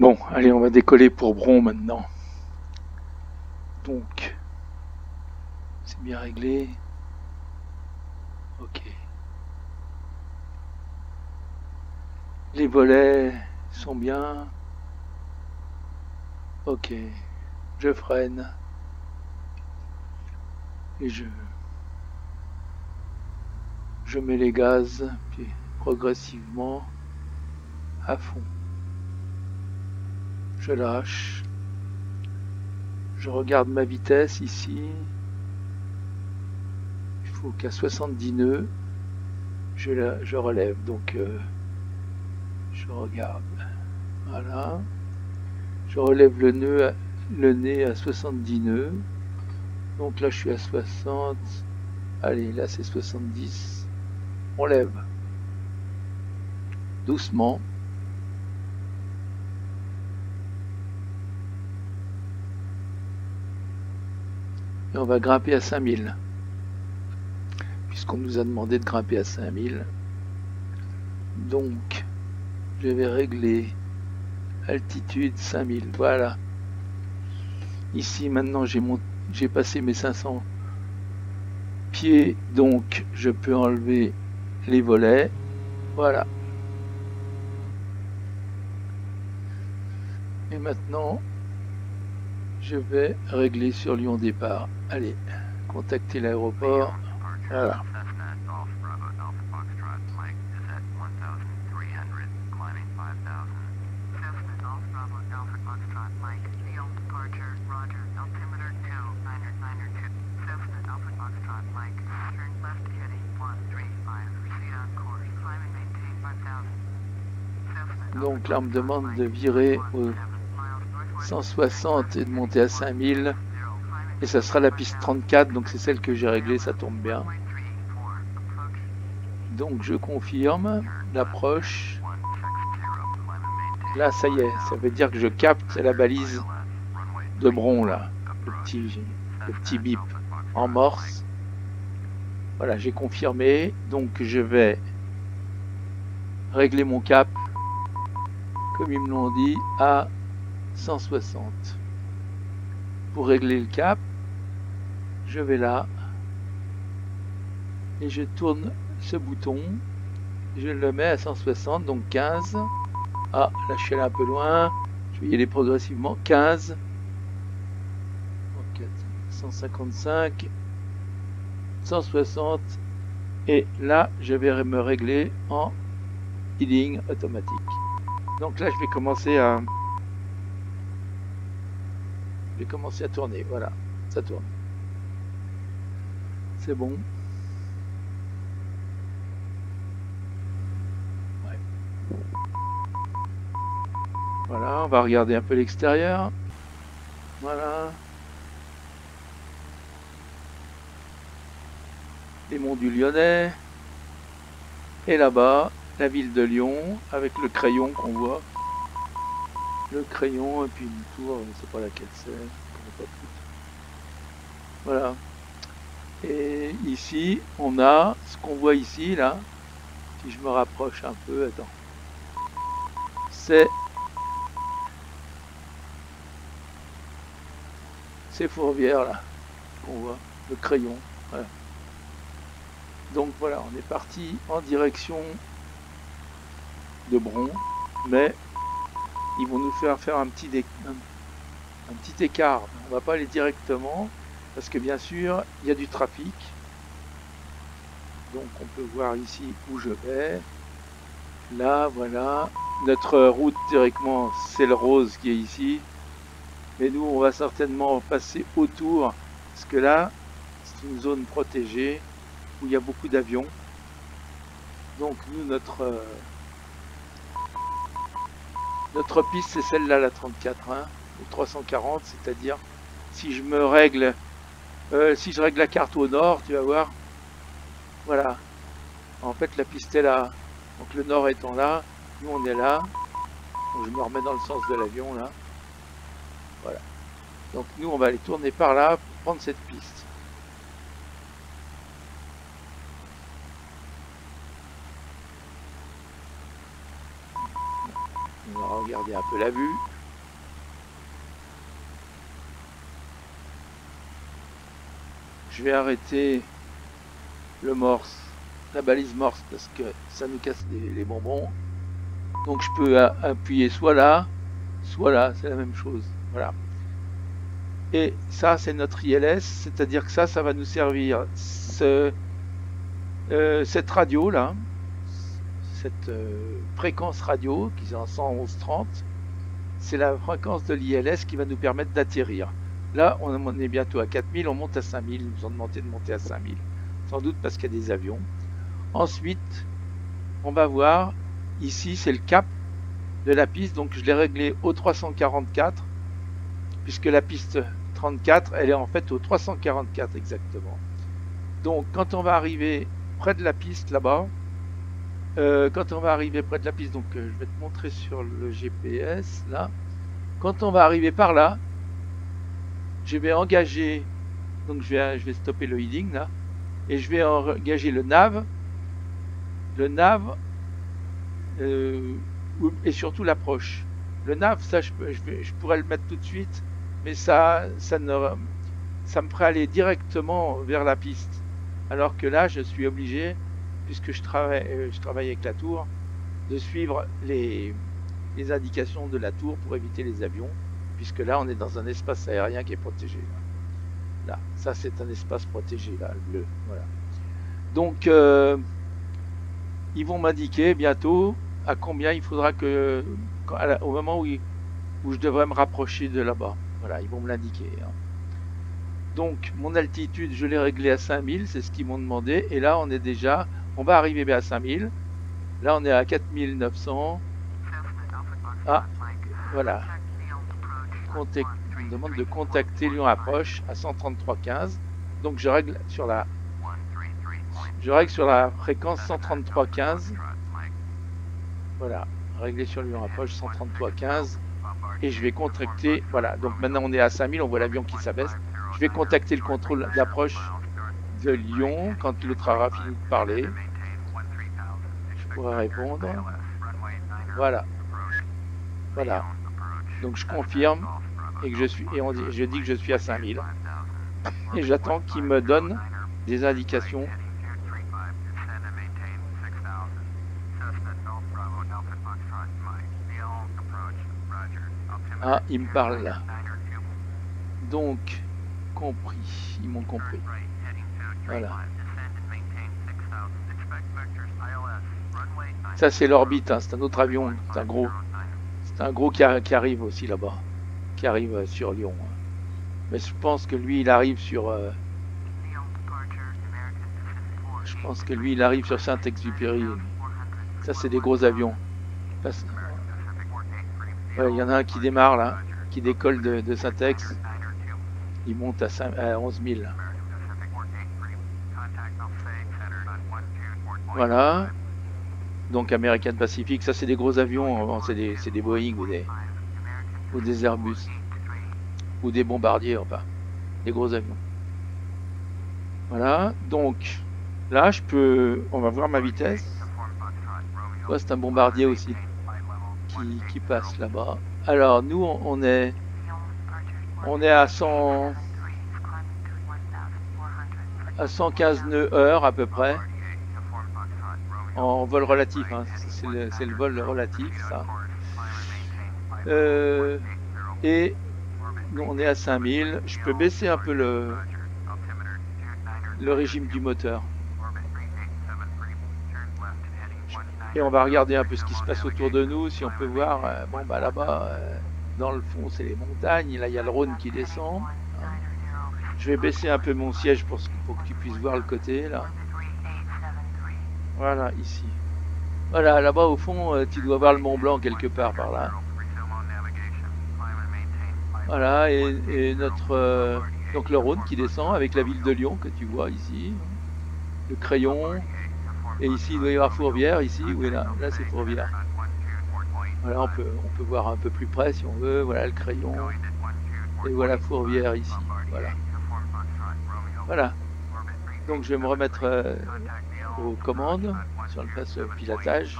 Bon, allez, on va décoller pour Bron maintenant. Donc, c'est bien réglé. Ok. Les volets sont bien. Ok. Je freine. Et je mets les gaz, puis progressivement à fond. Je lâche. Je regarde ma vitesse ici. Il faut qu'à 70 nœuds, je relève. Donc, je regarde. Voilà. Je relève le nez à 70 nœuds. Donc là, je suis à 60. Allez, là, c'est 70. On lève. Doucement. Et on va grimper à 5000. Puisqu'on nous a demandé de grimper à 5000. Donc, je vais régler altitude 5000. Voilà. Ici, maintenant, j'ai passé mes 500 pieds. Donc, je peux enlever les volets. Voilà. Et maintenant, je vais régler sur Lyon départ. Allez, contacter l'aéroport. Voilà. Donc là, on me demande de virer au 160 et de monter à 5000. Et ça sera la piste 34, donc c'est celle que j'ai réglée, ça tombe bien. Donc je confirme l'approche. Là, ça y est, ça veut dire que je capte la balise de Bron, là. Le petit bip en morse. Voilà, j'ai confirmé. Donc je vais régler mon cap, comme ils me l'ont dit, à 160. Pour régler le cap, je vais là et je tourne ce bouton. Je le mets à 160, donc 15. Ah, là je suis allé un peu loin. Je vais y aller progressivement. 15. 155. 160. Et là, je vais me régler en healing automatique. Donc là, je vais commencer à tourner. Voilà, ça tourne. C'est bon. Ouais. Voilà, on va regarder un peu l'extérieur. Voilà. Les monts du Lyonnais. Et là-bas, la ville de Lyon, avec le crayon qu'on voit. Le crayon, et puis une tour, je ne sais pas laquelle c'est. Voilà. Et ici, on a ce qu'on voit ici, là. Si je me rapproche un peu, attends. C'est ces fourvières, là, qu'on voit. Le crayon. Voilà. Donc voilà, on est parti en direction de Bron, mais ils vont nous faire un petit écart. On va pas aller directement parce que bien sûr il y a du trafic. Donc on peut voir ici où je vais. Là voilà, notre route théoriquement c'est le rose qui est ici, mais nous on va certainement passer autour parce que là c'est une zone protégée où il y a beaucoup d'avions. Donc nous notre piste c'est celle-là, la 34, hein, ou 340, c'est-à-dire si je règle la carte au nord, tu vas voir, voilà, en fait la piste est là, donc le nord étant là, nous on est là, donc je me remets dans le sens de l'avion là, voilà, donc nous on va aller tourner par là pour prendre cette piste. On va regarder un peu la vue. je vais arrêter le morse, la balise morse, parce que ça nous casse les bonbons. Donc je peux appuyer soit là, c'est la même chose. Voilà. Et ça, c'est notre ILS, c'est-à-dire que ça va nous servir. Cette radio là, cette fréquence radio qui est en 111.30, c'est la fréquence de l'ILS qui va nous permettre d'atterrir. Là, on est bientôt à 4000, on monte à 5000, ils nous ont demandé de monter à 5000, sans doute parce qu'il y a des avions. Ensuite, on va voir, ici c'est le cap de la piste, donc je l'ai réglé au 344, puisque la piste 34, elle est en fait au 344 exactement. Donc quand on va arriver près de la piste là-bas, donc je vais te montrer sur le GPS là, quand on va arriver par là, je vais engager, donc je vais stopper le heading là, et je vais engager le nav, et surtout l'approche. Le nav, ça je pourrais le mettre tout de suite, mais ça me ferait aller directement vers la piste, alors que là je suis obligé, puisque je travaille avec la tour, de suivre les indications de la tour pour éviter les avions, puisque là on est dans un espace aérien qui est protégé. Là, ça c'est un espace protégé là, le bleu. Voilà. Donc ils vont m'indiquer bientôt à combien il faudra que, au moment où je devrais me rapprocher de là-bas. Voilà, ils vont me l'indiquer. Hein. Donc mon altitude, je l'ai réglée à 5000, c'est ce qu'ils m'ont demandé. Et là, on va arriver à 5000. Là, on est à 4900. Ah, voilà. On me demande de contacter Lyon Approche à 133.15. Donc je règle sur la fréquence 133.15. Voilà, régler sur Lyon Approche 133.15. Et je vais contacter, voilà, donc maintenant on est à 5000, on voit l'avion qui s'abaisse. Je vais contacter le contrôle d'approche de Lyon quand l'autre aura fini de parler. Je pourrai répondre. Voilà. Voilà. Donc je confirme et que je dis que je suis à 5000. Et j'attends qu'il me donne des indications. Ah, il me parle là. Donc, compris. Ils m'ont compris. Voilà. Ça, c'est l'orbite. Hein. C'est un autre avion. C'est un gros. C'est un gros qui arrive aussi là-bas. Qui arrive sur Lyon. Hein. Mais je pense que lui, il arrive sur... je pense que lui, il arrive sur Saint-Exupéry. Ça, c'est des gros avions. Ouais, il y en a un qui démarre là, qui décolle de Saint-Ex. Il monte à 11 000. Voilà. Donc American Pacific, ça c'est des gros avions, c'est des Boeing ou des Airbus. Ou des bombardiers, enfin. Des gros avions. Voilà. Donc là, on va voir ma vitesse. Ouais, c'est un bombardier aussi. Qui passe là-bas. Alors nous on est à 115 nœuds heure à peu près en vol relatif. Hein. C'est le vol relatif ça. Et nous on est à 5000. Je peux baisser un peu le régime du moteur. Et on va regarder un peu ce qui se passe autour de nous, si on peut voir, bon bah là-bas, dans le fond c'est les montagnes, là il y a le Rhône qui descend. Hein. Je vais baisser un peu mon siège pour que tu puisses voir le côté là. Voilà, ici. Voilà, là-bas au fond, tu dois voir le Mont Blanc quelque part par là. Voilà, et notre donc le Rhône qui descend avec la ville de Lyon que tu vois ici. Le Crayon. Et ici, il doit y avoir Fourvière, ici, oui, là c'est Fourvière. Voilà, on peut voir un peu plus près si on veut, voilà le Crayon. Et voilà Fourvière ici, voilà. Voilà. Donc je vais me remettre aux commandes, sur le place pilotage.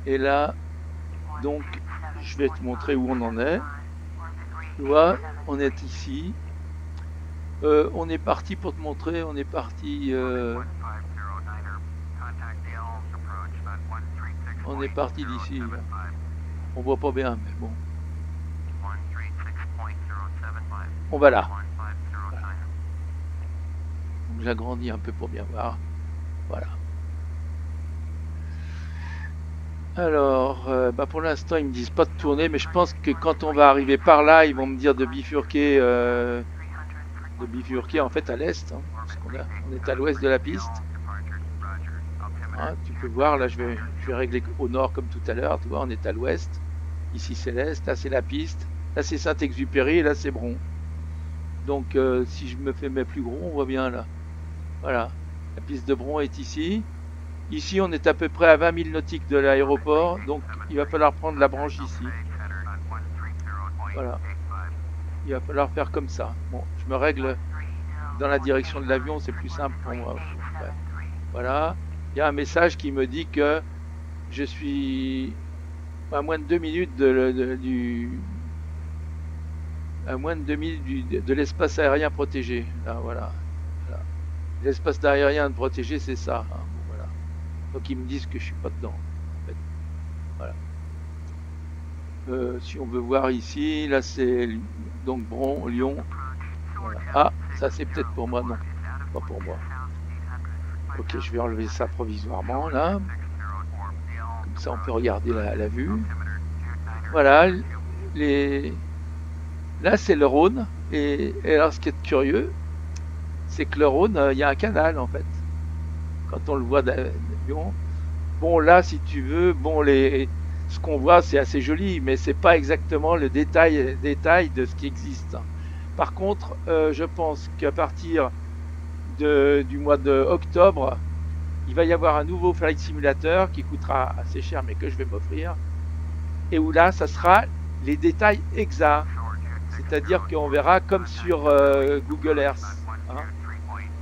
Et là, donc, je vais te montrer où on en est. Tu vois, on est ici. On est parti pour te montrer, on est parti d'ici. On voit pas bien, mais bon. On va là. Voilà. Donc j'agrandis un peu pour bien voir. Voilà. Alors, pour l'instant, ils me disent pas de tourner, mais je pense que quand on va arriver par là, ils vont me dire de bifurquer en fait à l'est, hein, parce on est à l'ouest de la piste. Hein, tu peux voir, là je vais régler au nord comme tout à l'heure, tu vois, on est à l'ouest. Ici c'est l'est, là c'est la piste, là c'est Saint-Exupéry et là c'est Bron. Donc si je me fais mes plus gros, on voit bien là. Voilà, la piste de Bron est ici. Ici on est à peu près à 20 000 nautiques de l'aéroport, donc il va falloir prendre la branche ici. Voilà, il va falloir faire comme ça. Bon, je me règle dans la direction de l'avion, c'est plus simple pour moi. Ouais. Voilà, il y a un message qui me dit que je suis à moins de 2 minutes à moins de 2 minutes de l'espace aérien protégé. Là, voilà. L'espace aérien protégé, c'est ça. Hein. Bon, voilà. Donc ils me disent que je suis pas dedans. En fait. Voilà. Si on veut voir ici, là c'est donc Bron, Lyon. Voilà. Ah, ça c'est peut-être pour moi, non, pas pour moi. Ok, je vais enlever ça provisoirement là. Comme ça on peut regarder la vue. Voilà, là c'est le Rhône. Et alors ce qui est curieux, c'est que le Rhône, il y a un canal en fait. Quand on le voit d'avion. Bon là si tu veux, bon ce qu'on voit c'est assez joli, mais c'est pas exactement le détail de ce qui existe. Par contre, je pense qu'à partir du mois d'octobre, il va y avoir un nouveau flight simulator qui coûtera assez cher mais que je vais m'offrir, et où là ça sera les détails exacts, c'est-à-dire qu'on verra comme sur Google Earth, hein,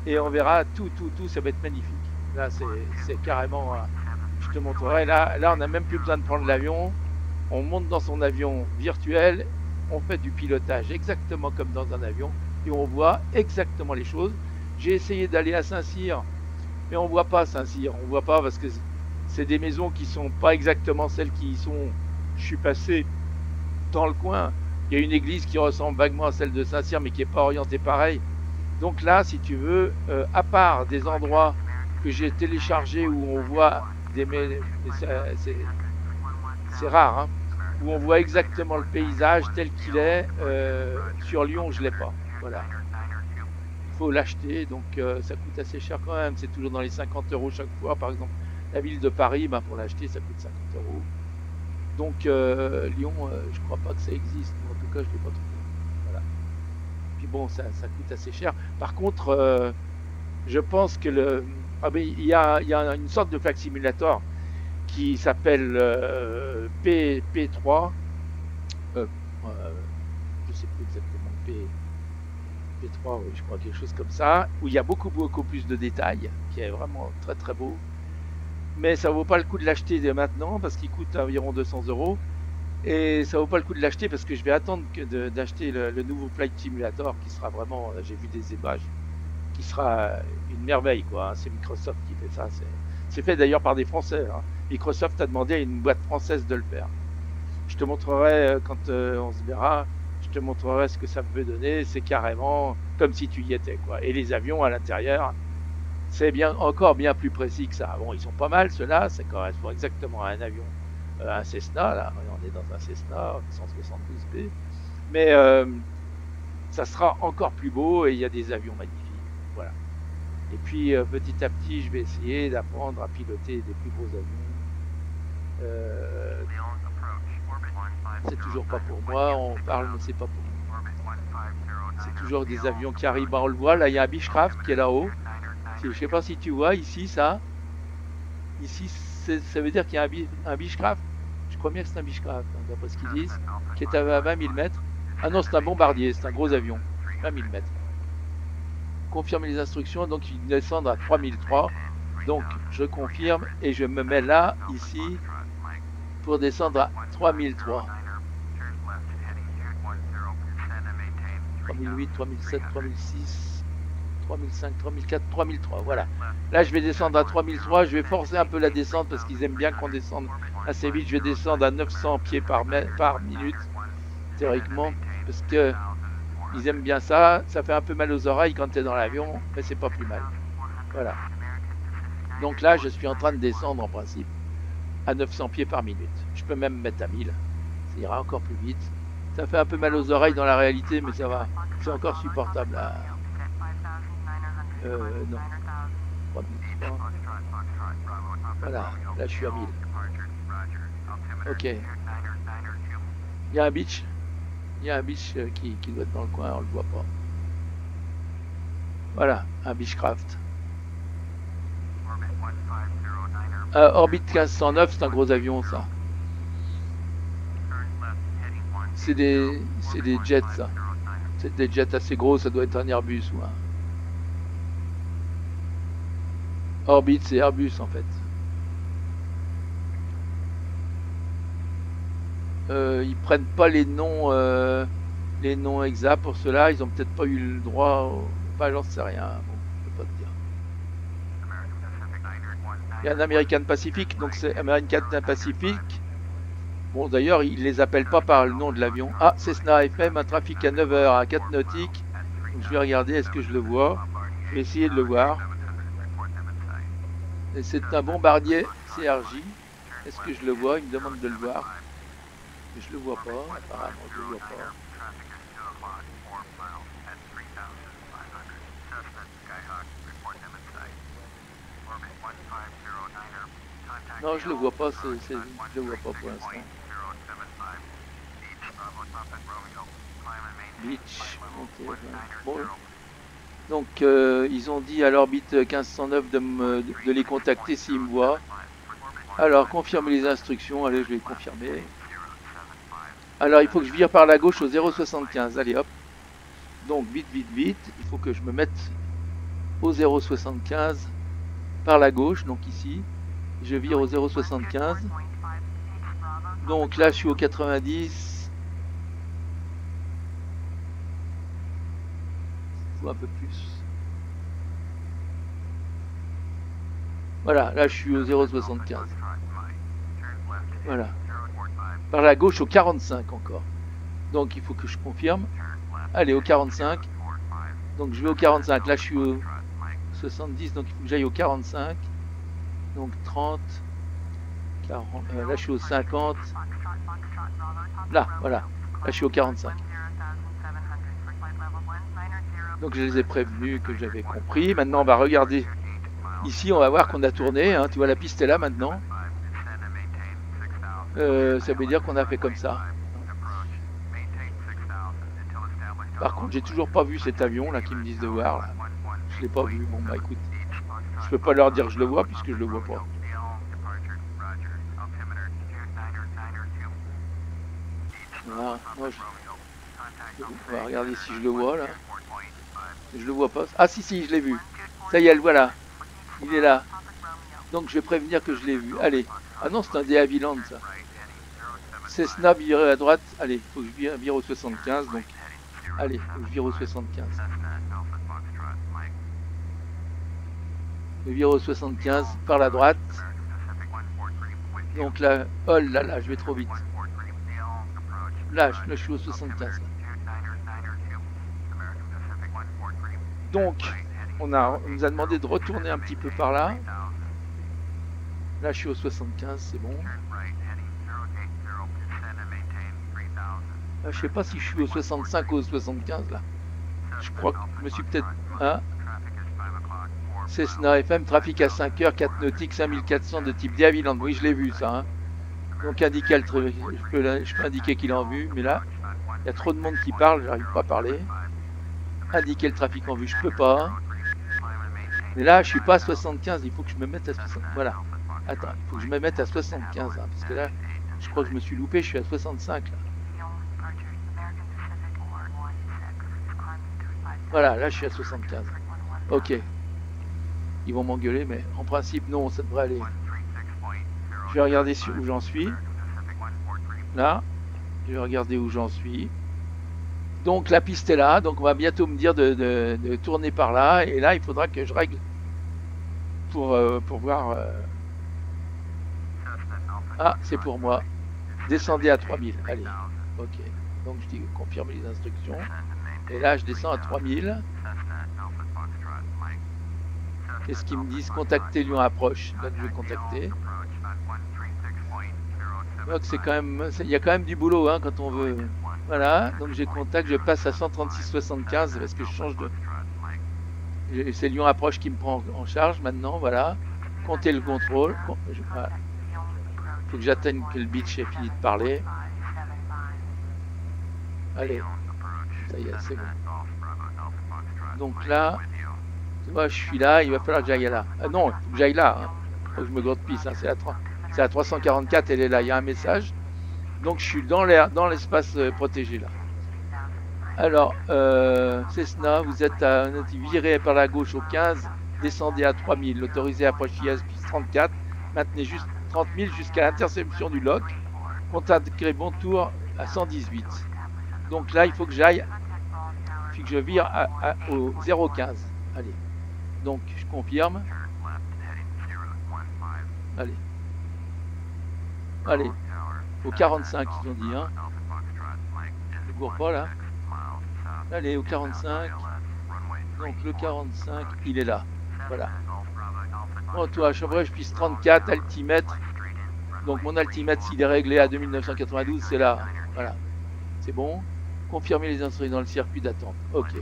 et on verra tout, ça va être magnifique. Là c'est carrément, je te montrerai, là on n'a même plus besoin de prendre l'avion, on monte dans son avion virtuel, on fait du pilotage exactement comme dans un avion et on voit exactement les choses. J'ai essayé d'aller à Saint-Cyr, mais on voit pas Saint-Cyr, on voit pas parce que c'est des maisons qui sont pas exactement celles qui y sont. Je suis passé dans le coin, il y a une église qui ressemble vaguement à celle de Saint-Cyr mais qui n'est pas orientée pareil. Donc là, si tu veux, à part des endroits que j'ai téléchargés où on voit c'est rare, hein, où on voit exactement le paysage tel qu'il est, sur Lyon je l'ai pas. Voilà. Il faut l'acheter, donc ça coûte assez cher quand même, c'est toujours dans les 50 € chaque fois. Par exemple, la ville de Paris, pour l'acheter ça coûte 50 €. Donc Lyon, je crois pas que ça existe, en tout cas je l'ai pas trouvé. Voilà. Puis bon, ça coûte assez cher. Par contre, je pense que il y a une sorte de flight simulator qui s'appelle P3, je sais plus exactement, P3, oui, je crois, quelque chose comme ça, où il y a beaucoup plus de détails, qui est vraiment très très beau. Mais ça vaut pas le coup de l'acheter dès maintenant parce qu'il coûte environ 200 €. Et ça vaut pas le coup de l'acheter parce que je vais attendre d'acheter le nouveau Flight Simulator qui sera vraiment, j'ai vu des images, qui sera une merveille, quoi. C'est Microsoft qui fait ça. C'est fait d'ailleurs par des Français. Hein. Microsoft a demandé à une boîte française de le faire. Je te montrerai quand on se verra. Je te montrerai ce que ça peut donner. C'est carrément comme si tu y étais, quoi. Et les avions à l'intérieur, c'est encore bien plus précis que ça. Bon, ils sont pas mal ceux-là. Ça correspond exactement à un avion, un Cessna. Là, on est dans un Cessna 172B. Mais ça sera encore plus beau et il y a des avions magnifiques. Voilà. Et puis petit à petit, je vais essayer d'apprendre à piloter des plus gros avions. C'est toujours pas pour moi, on parle, mais c'est pas pour moi. C'est toujours des avions qui arrivent. On le voit, là, il y a un Beechcraft qui est là-haut. Je sais pas si tu vois ici, ça. Ici, ça veut dire qu'il y a un Beechcraft. Je crois bien que c'est un Beechcraft, hein, d'après ce qu'ils disent, qui est à 20 000 mètres. Ah non, c'est un bombardier, c'est un gros avion. 20 000 mètres. Confirme les instructions, donc ils descendent à 3003. Donc je confirme et je me mets là, ici, pour descendre à 3003. 3008, 3007, 3006. 3005, 3004, 3003, voilà. Là, je vais descendre à 3003. Je vais forcer un peu la descente parce qu'ils aiment bien qu'on descende assez vite. Je vais descendre à 900 pieds par minute, théoriquement, parce que ils aiment bien ça. Ça fait un peu mal aux oreilles quand tu es dans l'avion, mais c'est pas plus mal. Voilà. Donc là, je suis en train de descendre en principe à 900 pieds par minute. Je peux même mettre à 1000. Ça ira encore plus vite. Ça fait un peu mal aux oreilles dans la réalité, mais ça va. C'est encore supportable. Là. Non. 3003. Voilà, là je suis à 1000. Ok. Il y a un beach. Il y a un beach qui doit être dans le coin, on le voit pas. Voilà, un Beechcraft. Orbit 1509, c'est un gros avion ça. C'est des jets ça. C'est des jets assez gros, ça doit être un Airbus ou un... Orbit c'est Airbus en fait. Ils prennent pas les noms exacts pour cela, ils ont peut-être pas eu le droit, enfin j'en sais rien, bon, je peux pas te dire. Il y a un American Pacific, donc c'est American Pacific. Bon d'ailleurs ils les appellent pas par le nom de l'avion. Ah, Cessna FM, un trafic à 9h à 4 nautiques. Donc, je vais regarder, est-ce que je le vois? Je vais essayer de le voir. Et c'est un bombardier CRJ. Est-ce que je le vois? Il me demande de le voir. Je le vois pas, apparemment je le vois pas. Non, je le vois pas, je le vois pas pour l'instant. Beach, okay. Bon. Donc ils ont dit à l'orbite 1509 de les contacter s'ils me voient. Alors confirmer les instructions, allez je vais confirmer. Alors il faut que je vire par la gauche au 0,75, allez hop. Donc vite, il faut que je me mette au 0,75 par la gauche, donc ici. Je vire au 0,75. Donc là je suis au 90. Il faut un peu plus. Voilà, là je suis au 0,75. Voilà. Par la gauche au 45 encore. Donc il faut que je confirme. Allez, au 45. Donc je vais au 45. Là je suis au 70, donc il faut que j'aille au 45. Donc 30, 40. Là je suis au 50. Là, voilà. Là je suis au 45. Donc je les ai prévenus que j'avais compris. Maintenant on va regarder. Ici on va voir qu'on a tourné. Hein. Tu vois la piste est là maintenant. Ça veut dire qu'on a fait comme ça. Par contre j'ai toujours pas vu cet avion là qu'ils me disent de voir. Là. Je l'ai pas vu. Bon bah écoute. Je peux pas leur dire que je le vois puisque je le vois pas. Voilà. Moi, on va regarder si je le vois là. Je le vois pas. Ah si, je l'ai vu. Ça y est, le voilà. Il est là. Donc je vais prévenir que je l'ai vu. Allez. Ah non, c'est un des Havilland ça. Cessna viré à droite. Allez, il faut que je vire au 75. Donc, allez, faut que je vire au 75. Je vire au 75 par la droite. Donc là, oh là là, je vais trop vite. Là, je suis au 75. Donc, on nous a demandé de retourner un petit peu par là. Là, je suis au 75, c'est bon. Là, je sais pas si je suis au 65 ou au 75 là. Je crois que je me suis peut-être... Hein, Cessna FM, trafic à 5 heures, 4 nautiques, 5400 de type Havilland. Oui, je l'ai vu ça. Hein. Donc indiquer je peux indiquer qu'il est en vue, mais là, il y a trop de monde qui parle, j'arrive pas à parler. Indiquer le trafic en vue, je peux pas. Mais là, je suis pas à 75, il faut que je me mette à 75. Voilà. Attends, il faut que je me mette à 75, hein, parce que là, je crois que je me suis loupé, je suis à 65 là. Voilà, là je suis à 75. Ok. Ils vont m'engueuler, mais en principe, non, ça devrait aller. Je vais regarder où j'en suis. Là, je vais regarder où j'en suis. Donc la piste est là, donc on va bientôt me dire de tourner par là, et là il faudra que je règle pour voir. Ah, c'est pour moi. Descendez à 3000. Allez, ok. Donc je dis confirmer les instructions. Et là je descends à 3000. Qu'est-ce qu'ils me disent? Contacter Lyon Approche. Donc je vais contacter. Donc c'est quand même, il y a quand même du boulot hein, quand on veut. Voilà, donc j'ai contact, je passe à 136,75 parce que je change de. C'est Lyon Approche qui me prend en charge maintenant, voilà. Comptez le contrôle. Voilà. Faut que j'atteigne que le bitch ait fini de parler. Allez, ça y est, c'est bon. Donc là, moi je suis là, il va falloir que j'aille là. Ah non, il faut que j'aille là. Hein. Faut que je me grotte pisse, hein. C'est à 344, elle est là, il y a un message. Donc je suis dans l'espace protégé là. Alors, Cessna, vous êtes viré par la gauche au 15, descendez à 3000, autorisé à approcher IS 34, maintenez juste 30 000 jusqu'à l'interception du lock, contactez bon tour à 118. Donc là, il faut que j'aille, puis que je vire au 015. Allez, donc je confirme. Allez, allez, au 45 ils ont dit, hein. Je cours pas là. Allez, au 45. Donc le 45, il est là. Voilà. Bon, toi, je piste 34, altimètre. Donc mon altimètre, s'il est réglé à 2992, c'est là. Voilà. C'est bon. Confirmer les instructions dans le circuit d'attente. Ok.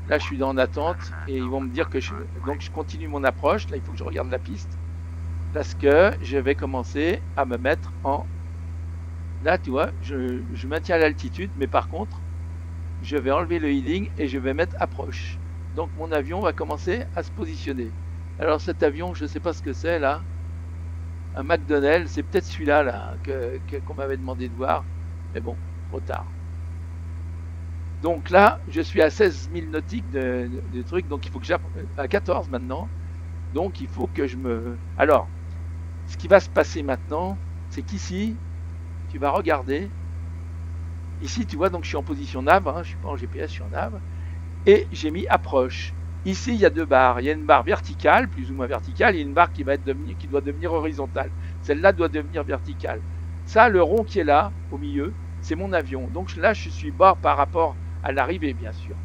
Là, je suis en attente et ils vont me dire que donc je continue mon approche. Là, il faut que je regarde la piste. Parce que je vais commencer à me mettre en... Là, tu vois, je maintiens l'altitude, mais par contre, je vais enlever le heading et je vais mettre approche. Donc mon avion va commencer à se positionner. Alors cet avion, je ne sais pas ce que c'est là. Un McDonnell, c'est peut-être celui-là là, qu'on m'avait demandé de voir. Mais bon, trop tard. Donc là, je suis à 16 000 nautiques de trucs. Donc il faut que j'apprenne à 14 maintenant. Donc il faut que je me... Alors, ce qui va se passer maintenant, c'est qu'ici, tu vas regarder. Ici, tu vois, donc je suis en position nav, hein, je ne suis pas en GPS, je suis en nav. Et j'ai mis approche. Ici, il y a deux barres. Il y a une barre verticale, plus ou moins verticale, et une barre qui doit devenir horizontale. Celle-là doit devenir verticale. Ça, le rond qui est là, au milieu, c'est mon avion. Donc là, je suis bas par rapport à l'arrivée, bien sûr.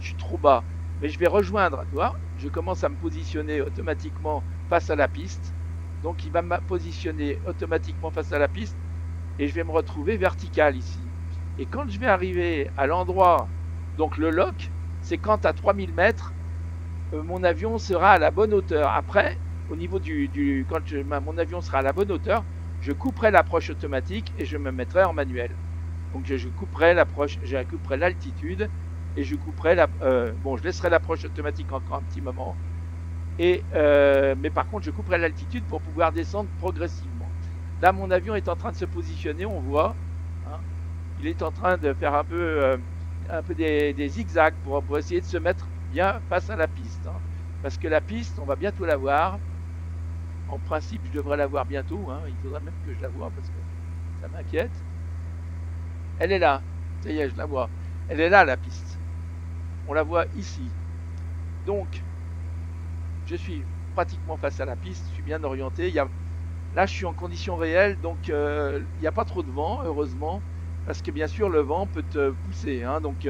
Je suis trop bas. Mais je vais rejoindre, tu vois, je commence à me positionner automatiquement face à la piste. Donc il va me positionner automatiquement face à la piste, et je vais me retrouver vertical ici. Et quand je vais arriver à l'endroit, donc le lock, c'est quand à 3000 mètres, mon avion sera à la bonne hauteur. Après, au niveau quand mon avion sera à la bonne hauteur, je couperai l'approche automatique et je me mettrai en manuel. Donc je couperai l'approche, je couperai l'altitude et je couperai bon, je laisserai l'approche automatique encore un petit moment. Et mais par contre, je couperai l'altitude pour pouvoir descendre progressivement. Là, mon avion est en train de se positionner, on voit. Hein, il est en train de faire un peu des zigzags pour essayer de se mettre bien face à la piste. Hein. Parce que la piste, on va bientôt la voir. En principe, je devrais la voir bientôt. Hein. Il faudra même que je la voie parce que ça m'inquiète. Elle est là. Ça y est, je la vois. Elle est là, la piste. On la voit ici. Donc, je suis pratiquement face à la piste. Je suis bien orienté. Là, je suis en conditions réelles. Donc, il n'y a pas trop de vent, heureusement. Parce que bien sûr, le vent peut te pousser. Hein. Donc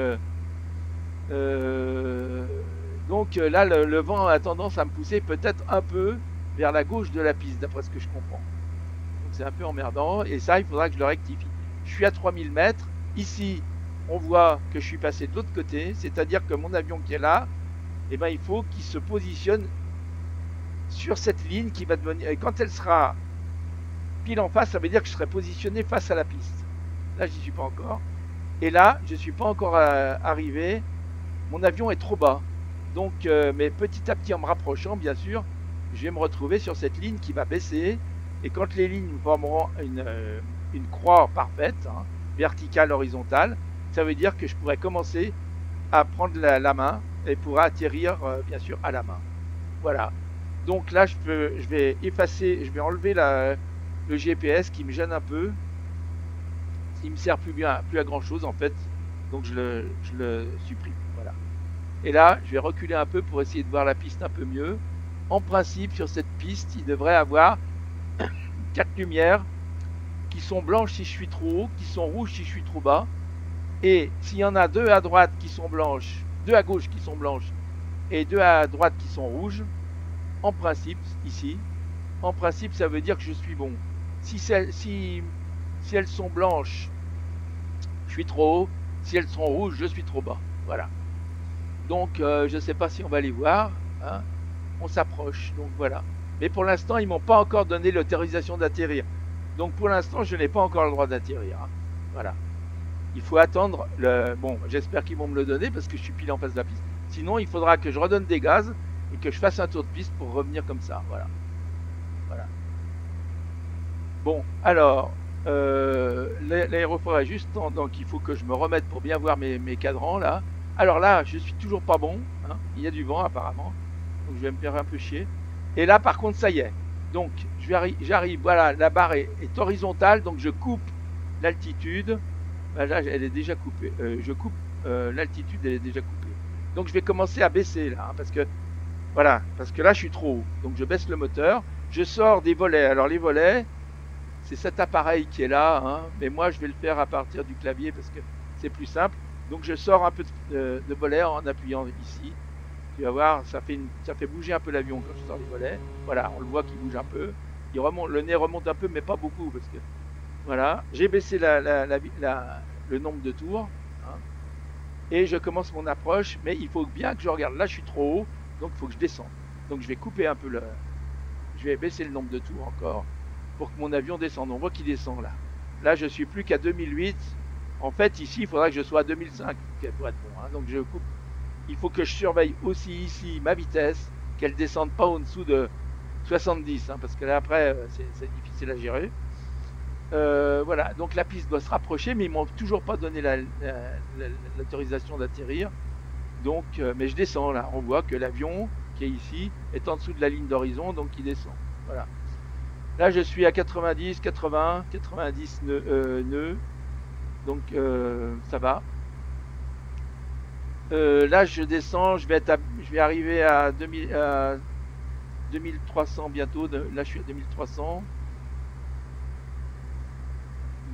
là, le vent a tendance à me pousser peut-être un peu vers la gauche de la piste, d'après ce que je comprends. Donc c'est un peu emmerdant. Et ça, il faudra que je le rectifie. Je suis à 3000 mètres. Ici, on voit que je suis passé de l'autre côté. C'est-à-dire que mon avion qui est là, eh ben, il faut qu'il se positionne sur cette ligne qui va devenir... Et quand elle sera pile en face, ça veut dire que je serai positionné face à la piste. Là, je n'y suis pas encore. Et là, je ne suis pas encore arrivé. Mon avion est trop bas. Donc, mais petit à petit, en me rapprochant, bien sûr, je vais me retrouver sur cette ligne qui va baisser. Et quand les lignes formeront une croix parfaite, hein, verticale, horizontale, ça veut dire que je pourrais commencer à prendre la main et pourra atterrir, bien sûr, à la main. Voilà. Donc là, je vais effacer, je vais enlever le GPS qui me gêne un peu. Il me sert plus à grand chose en fait. Donc je le supprime. Voilà. Et là, je vais reculer un peu pour essayer de voir la piste un peu mieux. En principe, sur cette piste, il devrait avoir 4 lumières qui sont blanches si je suis trop haut, qui sont rouges si je suis trop bas. Et s'il y en a 2 à droite qui sont blanches, 2 à gauche qui sont blanches et 2 à droite qui sont rouges, en principe, ici, en principe, ça veut dire que je suis bon. Si elles sont blanches, je suis trop haut. Si elles sont rouges, je suis trop bas. Voilà. Donc, je ne sais pas si on va les voir. Hein. On s'approche. Donc, voilà. Mais pour l'instant, ils ne m'ont pas encore donné l'autorisation d'atterrir. Donc, pour l'instant, je n'ai pas encore le droit d'atterrir. Hein. Voilà. Il faut attendre. Bon, j'espère qu'ils vont me le donner parce que je suis pile en face de la piste. Sinon, il faudra que je redonne des gaz et que je fasse un tour de piste pour revenir comme ça. Voilà. Voilà. Bon, alors, l'aéroport est juste temps, donc il faut que je me remette pour bien voir mes cadrans là. Alors là, je suis toujours pas bon, hein. Il y a du vent apparemment, donc je vais me faire un peu chier. Et là, par contre, ça y est. Donc, j'arrive, voilà, la barre est horizontale, donc je coupe l'altitude. Là, elle est déjà coupée. Je coupe l'altitude, elle est déjà coupée. Donc, je vais commencer à baisser là, hein, parce que voilà, parce que là, je suis trop haut. Donc, je baisse le moteur, je sors des volets. Alors, les volets, c'est cet appareil qui est là, hein, mais moi, je vais le faire à partir du clavier parce que c'est plus simple. Donc, je sors un peu de volets en appuyant ici. Tu vas voir, ça fait bouger un peu l'avion quand je sors les volets. Voilà, on le voit qu'il bouge un peu. Il remonte, le nez remonte un peu, mais pas beaucoup parce que voilà. J'ai baissé le nombre de tours. Hein, et je commence mon approche, mais il faut bien que je regarde. Là, je suis trop haut, donc il faut que je descende. Donc je vais couper un peu je vais baisser le nombre de tours encore pour que mon avion descende. On voit qu'il descend là. Là, je suis plus qu'à 2008. En fait, ici, il faudra que je sois à 2005 pour être bon. Hein. Donc je coupe. Il faut que je surveille aussi ici ma vitesse, qu'elle ne descende pas en dessous de 70, hein, parce que là après, c'est difficile à gérer. Voilà, donc la piste doit se rapprocher, mais ils m'ont toujours pas donné l'autorisation d'atterrir. Donc, mais je descends là. On voit que l'avion qui est ici est en dessous de la ligne d'horizon, donc il descend. Voilà. Là, je suis à 90, 80, 90 nœuds. Donc, ça va. Là, je descends. Je vais arriver à 2300 bientôt. Là, je suis à 2300.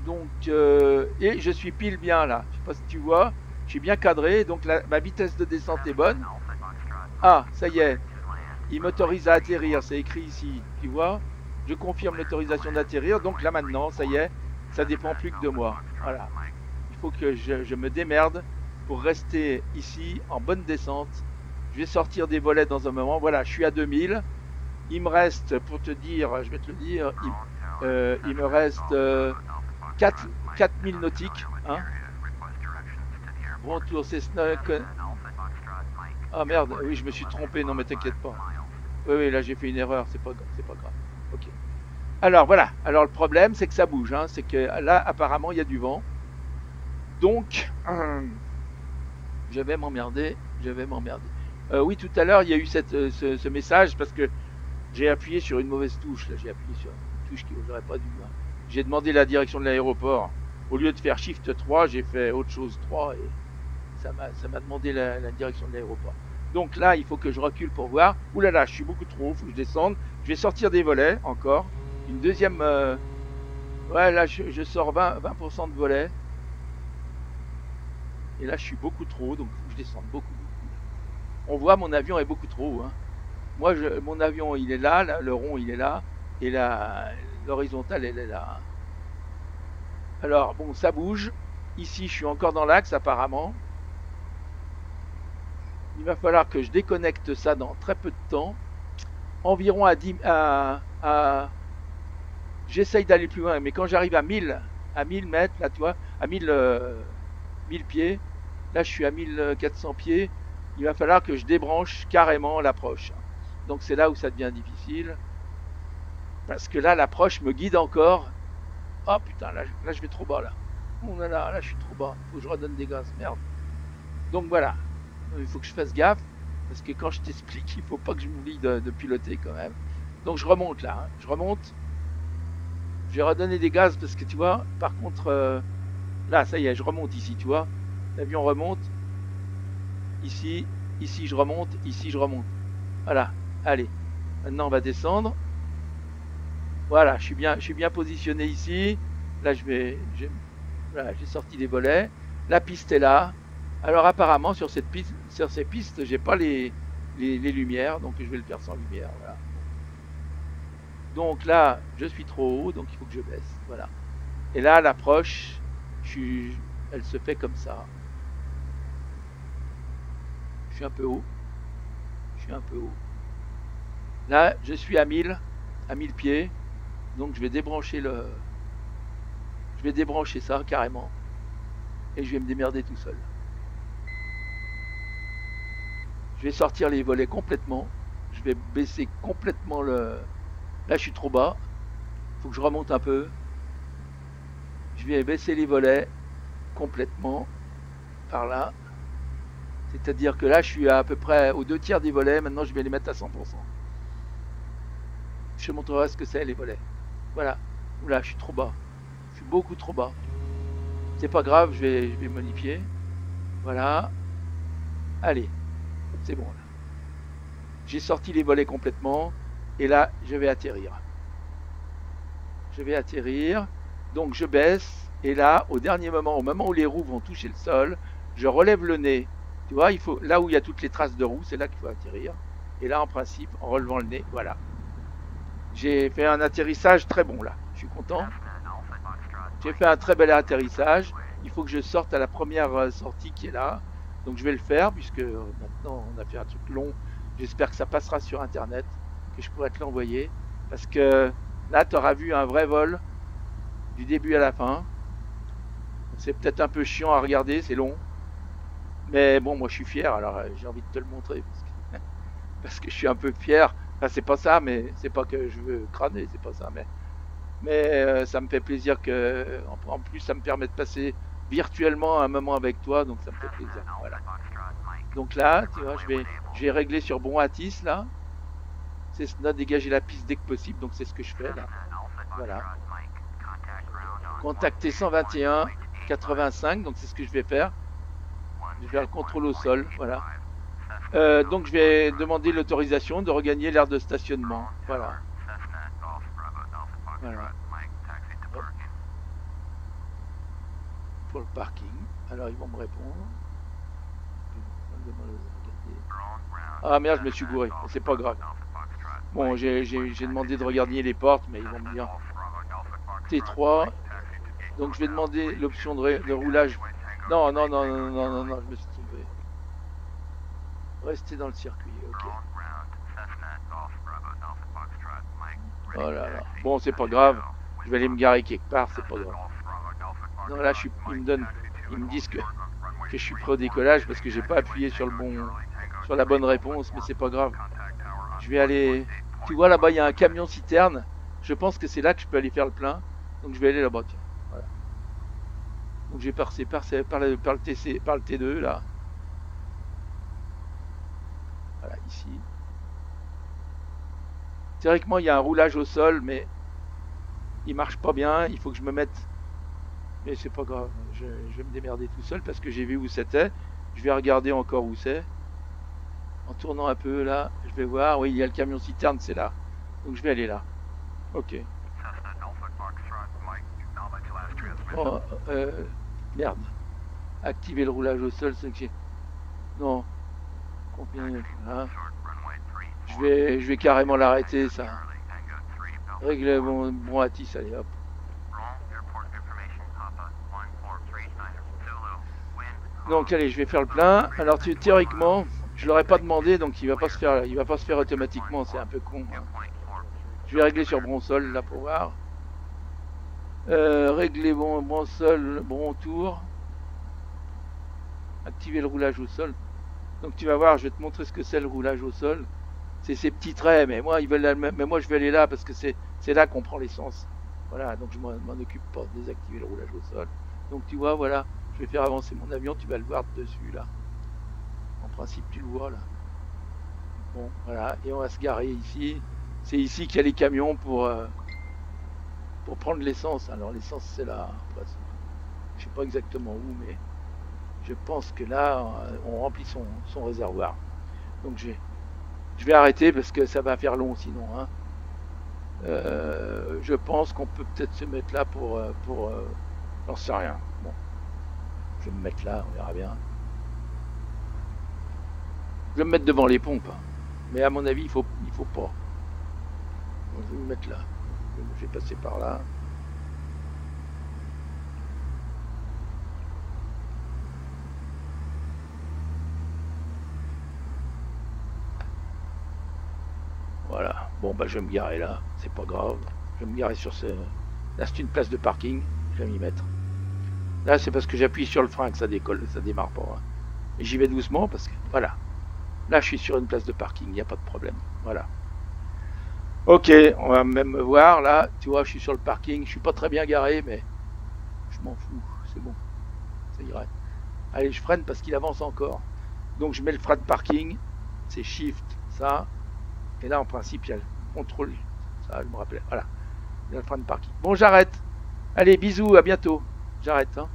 Donc, et je suis pile bien là. Je sais pas si tu vois. Je suis bien cadré. Donc, ma vitesse de descente est bonne. Ah, ça y est. Il m'autorise à atterrir. C'est écrit ici. Tu vois? Je confirme l'autorisation d'atterrir. Donc là, maintenant, ça y est. Ça dépend plus que de moi. Voilà. Il faut que je me démerde pour rester ici en bonne descente. Je vais sortir des volets dans un moment. Voilà, je suis à 2000. Il me reste, pour te dire, je vais te le dire, il me reste 4000 nautiques. Hein. Bon tour, c'est Snook. Ah merde, oui, je me suis trompé, non mais t'inquiète pas. Oui, là j'ai fait une erreur, c'est pas grave. Ok. Alors voilà, alors le problème c'est que ça bouge, hein. C'est que là apparemment il y a du vent. Donc, je vais m'emmerder. Oui, tout à l'heure il y a eu ce message parce que j'ai appuyé sur une mauvaise touche. Là, j'ai appuyé sur une touche que j'aurais pas dû. J'ai demandé la direction de l'aéroport. Au lieu de faire Shift 3, j'ai fait autre chose 3 et ça m'a demandé la direction de l'aéroport. Donc là, il faut que je recule pour voir. Ouh là là, je suis beaucoup trop haut, il faut que je descende. Je vais sortir des volets encore. Une deuxième. Ouais, là, je sors 20% de volets. Et là, je suis beaucoup trop haut, donc il faut que je descende beaucoup. On voit, mon avion est beaucoup trop haut. Hein. Moi, mon avion, il est là, le rond, il est là. Et l'horizontale, elle est là. Hein. Alors, bon, ça bouge. Ici, je suis encore dans l'axe, apparemment. Il va falloir que je déconnecte ça dans très peu de temps. Environ j'essaye d'aller plus loin, mais quand j'arrive à 1000 mètres, là, tu vois, à 1000 pieds, là, je suis à 1400 pieds, il va falloir que je débranche carrément l'approche. Donc, c'est là où ça devient difficile. Parce que là, l'approche me guide encore. Oh putain, là je vais trop bas, là. Oh là, je suis trop bas. Faut que je redonne des gaz, merde. Donc, voilà. Il faut que je fasse gaffe. Parce que quand je t'explique, il faut pas que je m'oublie de piloter quand même. Donc, je remonte là. Hein. Je remonte. Je vais redonner des gaz parce que tu vois, par contre, là, ça y est, je remonte ici, tu vois. L'avion remonte. Ici, ici je remonte, ici je remonte. Voilà, allez. Maintenant on va descendre. Voilà, je suis bien positionné ici. Là voilà, j'ai sorti les volets. La piste est là. Alors apparemment sur ces pistes, j'ai pas les lumières, donc je vais le faire sans lumière. Voilà. Donc là, je suis trop haut, donc il faut que je baisse. Voilà. Et là, l'approche, elle se fait comme ça. Je suis un peu haut. Je suis un peu haut. Là, je suis à 1000 pieds. Donc je vais débrancher ça carrément. Et je vais me démerder tout seul. Je vais sortir les volets complètement. Je vais baisser complètement le... Là, je suis trop bas. Il faut que je remonte un peu. Je vais baisser les volets complètement. Par là. C'est-à-dire que là, je suis à peu près aux 2 tiers des volets. Maintenant, je vais les mettre à 100%. Je te montrerai ce que c'est, les volets. Voilà. Oula, je suis trop bas. Je suis beaucoup trop bas. C'est pas grave, je vais modifier. Voilà. Allez. C'est bon, là. J'ai sorti les volets complètement. Et là, je vais atterrir. Je vais atterrir. Donc, je baisse. Et là, au dernier moment, au moment où les roues vont toucher le sol, je relève le nez. Tu vois, il faut, là où il y a toutes les traces de roues, c'est là qu'il faut atterrir. Et là, en principe, en relevant le nez, voilà. J'ai fait un atterrissage très bon, là. Je suis content. J'ai fait un très bel atterrissage. Il faut que je sorte à la première sortie qui est là. Donc je vais le faire puisque maintenant on a fait un truc long. J'espère que ça passera sur internet, que je pourrai te l'envoyer. Parce que là tu auras vu un vrai vol du début à la fin. C'est peut-être un peu chiant à regarder, c'est long. Mais bon, moi je suis fier, alors j'ai envie de te le montrer. Parce que je suis un peu fier. Enfin c'est pas ça, mais c'est pas que je veux crâner, c'est pas ça. Mais ça me fait plaisir que, en plus, ça me permet de passer virtuellement un moment avec toi, donc ça me fait plaisir. Voilà. Donc là, tu vois, je vais régler sur bon Atis là. C'est là, dégager la piste dès que possible, donc c'est ce que je fais là. Voilà. Contacter 121 85, donc c'est ce que je vais faire. Je vais faire le contrôle au sol, voilà. Donc je vais demander l'autorisation de regagner l'aire de stationnement. Voilà. Voilà. Pour le parking. Alors ils vont me répondre. Ah merde, je me suis gouré. C'est pas grave. Bon, j'ai demandé de regarder les portes, mais ils vont me dire T3. Donc je vais demander l'option de roulage. Non, non, non, non, non, non, non, je me suis trompé. Rester dans le circuit, ok. Oh là là. Bon, c'est pas grave. Je vais aller me garer quelque part, c'est pas grave. Non, là, ils me disent que je suis prêt au décollage parce que j'ai pas appuyé sur la bonne réponse, mais c'est pas grave. Je vais aller. Tu vois là-bas, il y a un camion citerne. Je pense que c'est là que je peux aller faire le plein. Donc je vais aller là-bas. Tiens. Voilà. Donc j'ai passé par le T2 là. Voilà, ici. Théoriquement, il y a un roulage au sol, mais il marche pas bien. Il faut que je me mette. Mais c'est pas grave. Je vais me démerder tout seul parce que j'ai vu où c'était. Je vais regarder encore où c'est. En tournant un peu là, je vais voir. Oui, il y a le camion citerne, c'est là. Donc je vais aller là. Ok. Oh, merde. Activer le roulage au sol, c'est que j'ai. Non. Combien hein je vais carrément l'arrêter, ça. Régler bon Atis, allez hop. Donc allez, je vais faire le plein. Alors théoriquement, je l'aurais pas demandé, donc il va pas se faire automatiquement, c'est un peu con. Hein. Je vais régler sur bronsol là pour voir. Régler bronsol, bon tour. Activer le roulage au sol. Donc tu vas voir, je vais te montrer ce que c'est le roulage au sol. C'est ces petits traits, mais moi je vais aller là parce que c'est là qu'on prend l'essence. Voilà, donc je m'en occupe pas de désactiver le roulage au sol. Donc tu vois, voilà, je vais faire avancer mon avion, tu vas le voir dessus là. En principe, tu le vois là. Bon, voilà, et on va se garer ici. C'est ici qu'il y a les camions pour prendre l'essence. Alors l'essence c'est là. Je sais pas exactement où, mais je pense que là, on remplit son réservoir. Donc je vais arrêter parce que ça va faire long sinon. Hein. Je pense qu'on peut peut-être se mettre là pour j'en sais rien. Bon, je vais me mettre là, on verra bien. Je vais me mettre devant les pompes. Hein. Mais à mon avis, il faut pas. Donc, je vais me mettre là. Je vais passer par là. Voilà. Bon, bah, je vais me garer là. C'est pas grave. Je vais me garer sur ce... Là, c'est une place de parking. Je vais m'y mettre. Là, c'est parce que j'appuie sur le frein que ça décolle. Ça démarre pas. Hein. Et j'y vais doucement parce que... Voilà. Là, je suis sur une place de parking. Il n'y a pas de problème. Voilà. Ok, on va même me voir. Là, tu vois, je suis sur le parking. Je suis pas très bien garé, mais... Je m'en fous. C'est bon. Ça irait. Allez, je freine parce qu'il avance encore. Donc, je mets le frein de parking. C'est Shift, ça. Et là, en principe, il y a le contrôle. Ça, je me rappelle. Voilà. Il y a le frein de parking. Bon, j'arrête. Allez, bisous, à bientôt. J'arrête. Hein.